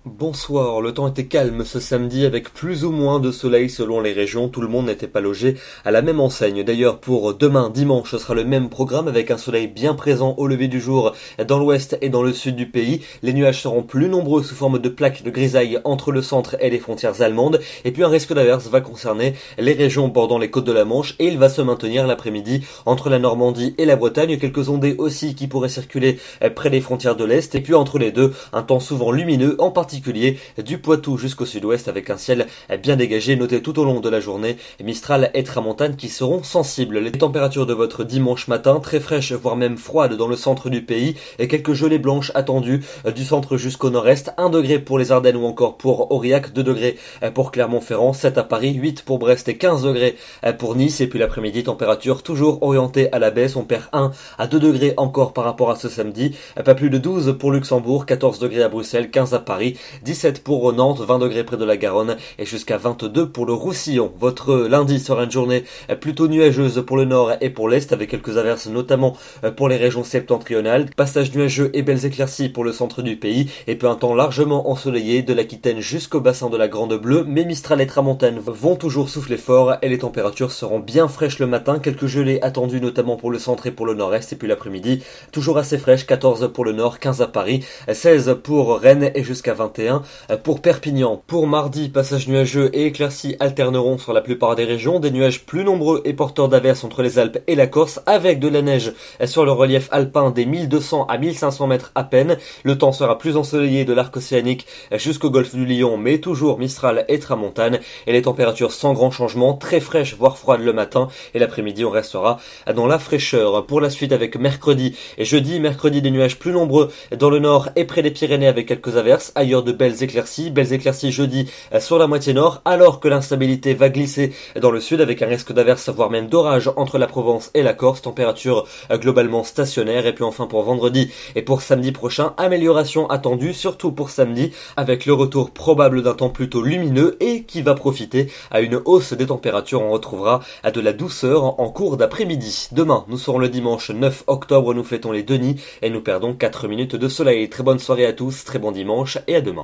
Bonsoir, le temps était calme ce samedi avec plus ou moins de soleil selon les régions, tout le monde n'était pas logé à la même enseigne. D'ailleurs pour demain dimanche ce sera le même programme avec un soleil bien présent au lever du jour dans l'ouest et dans le sud du pays. Les nuages seront plus nombreux sous forme de plaques de grisaille entre le centre et les frontières allemandes et puis un risque d'averse va concerner les régions bordant les côtes de la Manche et il va se maintenir l'après-midi entre la Normandie et la Bretagne. Quelques ondées aussi qui pourraient circuler près des frontières de l'Est et puis entre les deux un temps souvent lumineux en particulier du Poitou jusqu'au sud-ouest avec un ciel bien dégagé noté tout au long de la journée, Mistral et Tramontane qui seront sensibles. Les températures de votre dimanche matin très fraîches voire même froides dans le centre du pays et quelques gelées blanches attendues du centre jusqu'au nord-est, 1 degré pour les Ardennes ou encore pour Aurillac, 2 degrés pour Clermont-Ferrand, 7 à Paris, 8 pour Brest et 15 degrés pour Nice et puis l'après-midi température toujours orientée à la baisse, on perd 1 à 2 degrés encore par rapport à ce samedi, pas plus de 12 pour Luxembourg, 14 degrés à Bruxelles, 15 à Paris, 17 pour Nantes, 20 degrés près de la Garonne et jusqu'à 22 pour le Roussillon. Votre lundi sera une journée plutôt nuageuse pour le nord et pour l'est avec quelques averses notamment pour les régions septentrionales. Passage nuageux et belles éclaircies pour le centre du pays et puis un temps largement ensoleillé de l'Aquitaine jusqu'au bassin de la Grande Bleue. Mais Mistral et Tramontane vont toujours souffler fort et les températures seront bien fraîches le matin. Quelques gelées attendues notamment pour le centre et pour le nord-est et puis l'après-midi toujours assez fraîche, 14 pour le nord, 15 à Paris, 16 pour Rennes et jusqu'à 21 pour Perpignan. Pour mardi, passage nuageux et éclaircies alterneront sur la plupart des régions, des nuages plus nombreux et porteurs d'averses entre les Alpes et la Corse avec de la neige sur le relief alpin des 1200 à 1500 mètres à peine. Le temps sera plus ensoleillé de l'arc océanique jusqu'au golfe du Lion mais toujours Mistral et Tramontane et les températures sans grand changement, très fraîches voire froides le matin et l'après-midi on restera dans la fraîcheur. Pour la suite avec mercredi et jeudi, mercredi des nuages plus nombreux dans le nord et près des Pyrénées avec quelques averses, ailleurs de belles éclaircies jeudi sur la moitié nord alors que l'instabilité va glisser dans le sud avec un risque d'averse voire même d'orage entre la Provence et la Corse, température globalement stationnaire. Et puis enfin pour vendredi et pour samedi prochain, amélioration attendue surtout pour samedi avec le retour probable d'un temps plutôt lumineux et qui va profiter à une hausse des températures. On retrouvera à de la douceur en cours d'après-midi. Demain nous serons le dimanche 9 octobre, nous fêtons les Denis et nous perdons 4 minutes de soleil. Très bonne soirée à tous, très bon dimanche et à demain.